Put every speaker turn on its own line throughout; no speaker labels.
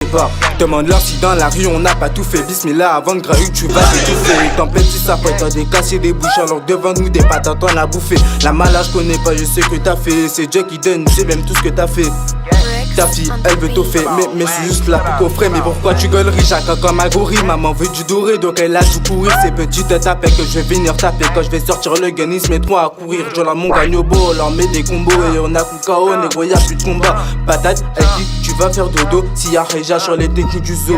départ. Demande-leur si dans la rue on n'a pas tout fait. Bismillah avant de grahuer tu vas t'étouffer. Tempête si ça peut t'as des cassés des bouches. Alors devant nous des patates on a bouffé. La malade je connais pas, je sais que t'as fait. C'est Dieu qui donne, c'est même tout ce que t'as fait. Ta fille, elle veut t'offrir, mais c'est juste là pour coffrer. Mais pourquoi tu gueuleries, Jacques comme un gorille? Maman veut du doré, donc elle a dû courir. C'est petit de taper que je vais venir taper. Quand je vais sortir le gun, ils se mettront à courir. Je leur mon gagne au beau, on leur met des combos. Et on a coup KO, négro, y'a plus de combat. Patate, elle dit, tu vas faire dodo. Si y'a Réja sur les techniques du zoo.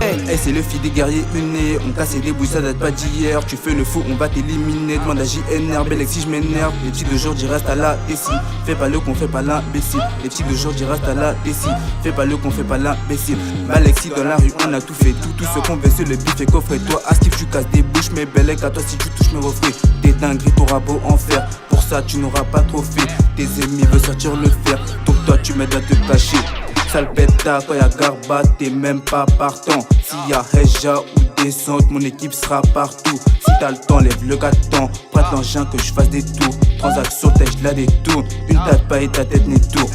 Hey, c'est le fil des guerriers unis. On casse les bouilles, ça date pas d'hier. Tu fais le fou, on va t'éliminer. Demande à JNR, Belexi, je m'énerve. Les petits d'aujourd'hui restent à la déci. Fais pas le con, fais pas l'imbécile. Les petits d'aujourd'hui restent à la déci. Fais pas le con, fais pas l'imbécile. Balexi dans la rue, on a tout fait. Tout ce qu'on veut, c'est le bif et coffret. Toi, à Steve, tu casses des bouches, mais Belek, à toi, si tu touches mes refrains. T'es dinguerie, t'auras beau en faire. Pour ça, tu n'auras pas trop fait. Tes ennemis veulent sortir le fer. Donc, toi, tu m'aides à te cacher. Sale pétard, quand y'a Garba, t'es même pas partant. S'il y a Réja ou descente, mon équipe sera partout. Si t'as le temps, lève le gâteau. Prête l'engin que je fasse des tours. Transaction, je la détourne. Une tape pas et ta tête n'est tour.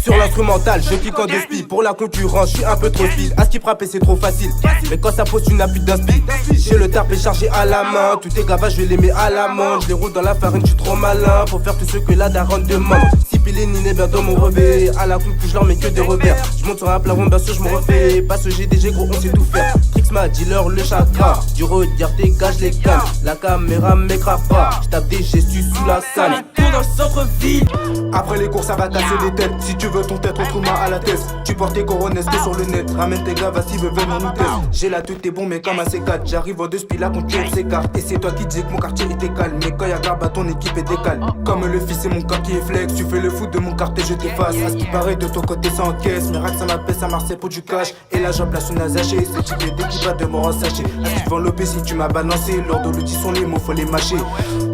Sur l'instrumental, je clique en deux spies. Pour la concurrence, je suis un peu trop speed. À skip rapper, c'est trop facile. Mais quand ça pose, tu n'as plus d'inspi. J'ai le tarp chargé à la main. Tout est gavage, je vais les mets à la main. Je les roule dans la farine, je suis trop malin. Faut faire tout ce que la daronne demande. Si Pélénine est bien dans mon revêt. À la coupe, je leur mets que des revers. Je monte sur un plafond, bien sûr, je me refais. Pas ce GDG, gros, on sait tout faire. Trixma, dealer, le chakra. Du regard, dégage les cannes. La caméra m'écrase pas. Je tape des gestus sous la canne. Dans le centre-ville. Après les cours, ça va casser des têtes. Si tu veux ton tête, retrouve-moi à la tête. Tu portes tes coronesques sur le net. Ramène tes gars, vas-y, veux venir nous tester. J'ai la tête, t'es bon, mais comme un C4. J'arrive en deux spies là, contre s'écarte. Et c'est toi qui dis que mon quartier était calme. Mais quand y'a Garba, ton équipe est décale. Comme le fils, c'est mon corps qui est flex. Tu fais le foot de mon quartier, je t'efface. À ce qui paraît, de ton côté, ça encaisse. Miracle, ça m'appelle, ça marche, c'est pour du cash. Et là, j'en place une azaché. C'est type dès qu'il va de mort en sachet. À ce qui vend l'OP, si tu m'as balancé. Lors de l'outil, sont les mots, faut les mâcher.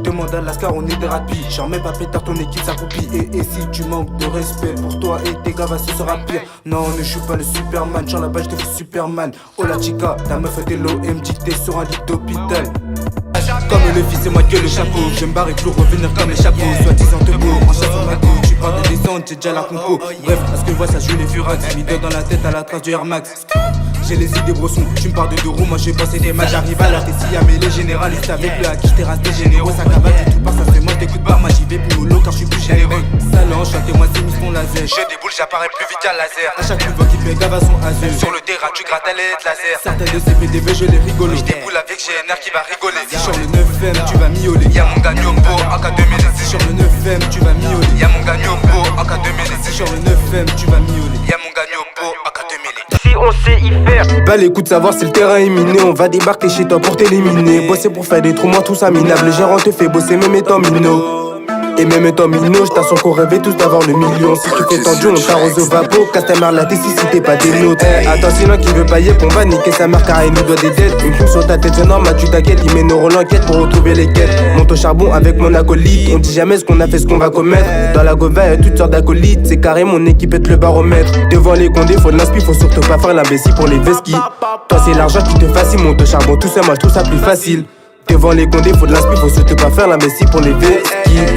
Demande à Lascar, on est des rapides. J'en mets pas pétard, ton équipe s'accroupit. Et si tu manques de respect pour toi et tes gars, ce sera pire. Non, ne joue pas le Superman. J'en là-bas, je te fais Superman. Oh la chica, ta meuf était l'OM, t'es sur un lit d'hôpital. Comme le fils, c'est moi que le chapeau. Je me barre et toujours revenir comme les chapeaux. Soit-disant te beau, en chassant ma go. Tu parles de descente, j'ai déjà la compo. Bref, à ce que je vois, ça joue les furax. Mis dans la tête à la trace du Air Max. J'ai les idées brossons, tu me parles de deux roues, moi j'ai passé des matchs. J'arrive à l'heure, t'es si mais les généralistes avec le hack, j't'ai resté généreux. Ça cavale, tout passe, ça c'est moi, t'écoutes pas, moi j'y vais plus mollo car je suis plus généreux. Salon, chantez-moi, c'est mis mon laser. Je déboule, j'apparais plus vite qu'un laser. À chaque fois qu'il fait gave à son azur. Sur le terrain, tu grattes à l'aide laser. Certains de ces PDV, je les rigole. Je déboule avec GNR qui va rigoler. Si sur le 9M, tu vas miauler. Y'a mon gagne au beau, en cas de mêlée. Si sur le 9M, tu vas miauler. Y'a mon gagne au beau, en cas de mêlée. Si sur le 9M, tu vas miauler. Y'a mon gagne au beau, en cas de mêlée. Si on sait y faire. Bah l'écoute, savoir si le terrain est miné. On va débarquer chez toi pour t'éliminer. Bosser pour faire des trous, moi tout ça minable. Le gérant te fait bosser même étant minot. Et même étant minot, j't'assure qu'on rêvait tous d'avoir le million. Si tu fais tendu, on t'arrose au vapeau. Casse ta mère la tête si t'es pas des nôtres. Attends, sinon qui veut pailler, qu'on va niquer sa mère car elle nous doit des dettes. Une coupe sur ta tête, c'est normal, tu t'inquiètes. Il met nos rôles en quête pour retrouver les quêtes. Monte au charbon avec mon acolyte. On dit jamais ce qu'on a fait, ce qu'on va commettre. Dans la gova, y'a toutes sortes d'acolytes. C'est carré, mon équipe est le baromètre. Devant les condés, faut de l'inspi, faut surtout pas faire l'imbécile pour les vesquis. Toi, c'est l'argent qui te fascine, monte au charbon tout seul, moi je trouve ça plus facile. Devant les condés, faut de l'inspi, faut surtout pas faire l'imbécile pour les vesquis.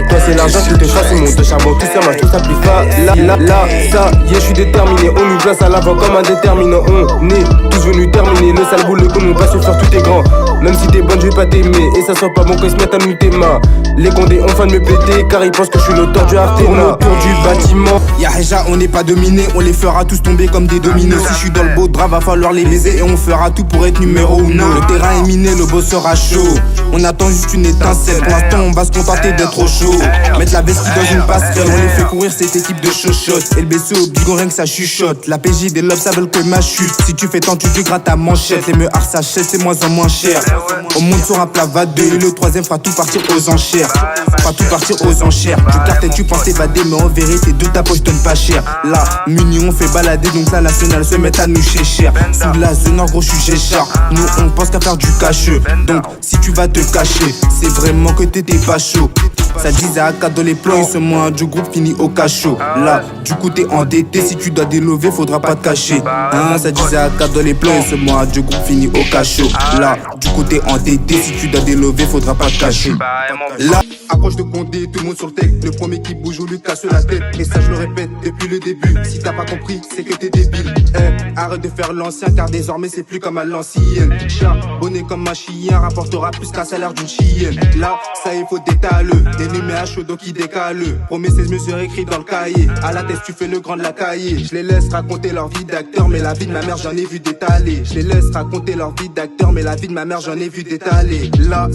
Toi c'est l'argent qui te fascine, monte au charbon tout seul, moi je trouve ça plus facile. Là, ça, yeah, je suis déterminé. On nous place à l'avant comme un déterminant. On est tous venus terminer. Le sale boulot comme on va se faire tout est grand. Même si t'es bonne, je vais pas t'aimer. Et ça sent pas bon quand ils se mettent à nous tes mains. Les condés ont faim de me péter car ils pensent que je suis l'auteur du Artena. Autour du bâtiment, y'a Réja, on n'est pas dominé. On les fera tous tomber comme des dominos. Si je suis dans le beau drap, va falloir les baiser. Et on fera tout pour être numéro 1. Le terrain est miné, le boss sera chaud. On attend juste une étincelle. Pour l'instant, on va se contenter d'être au chaud. Mettre la vestie dans une passerelle. On les fait courir cette équipe de chochottes. Et le BC au bigon, rien que ça chuchote. La PJ des lobes, ça veulent que ma chute. Si tu fais tant, tu dégrades ta manchette. Les meurs s'achètent, c'est moins en moins cher. On monte sur un plat, va deux. Et le troisième fera tout partir aux enchères. Fera tout partir aux enchères. Du quartier, tu penses évader, mais en vérité, de ta poche donne pas cher. Là, muni, on fait balader, donc la nationale se met à nous chez cher. Sous la zone, en gros, je suis Géchard. Nous, on pense qu'à faire du cacheux. Donc, si tu vas te cacher, c'est vraiment que t'étais pas chaud. Ça disait à quatre dans les plans, ils se moins du groupe fini au cachot. Là, du coup t'es endetté, si tu dois délever, faudra pas te cacher. Hein, ça disait à quatre dans les plans, ils se moins du groupe fini au cachot. Là, du coup t'es endetté, si tu dois délever, faudra pas te cacher. Là, accroche de Condé, tout le monde sur le tech. Le premier qui bouge ou lui casse la tête. Et ça je le répète depuis le début. Si t'as pas compris, c'est que t'es débile. Arrête de faire l'ancien car désormais c'est plus comme à l'ancienne. Charbonné comme un chien rapportera plus qu'un salaire d'une chienne. Là, ça il faut détaler. L'ennemi à chaud donc il décale. Promets 16 mesures écrites dans le cahier. À la tête tu fais le grand de la cahier. Je les laisse raconter leur vie d'acteur, mais la vie de ma mère j'en ai vu détaler. Je les laisse raconter leur vie d'acteur, mais la vie de ma mère j'en ai vu détaler. Là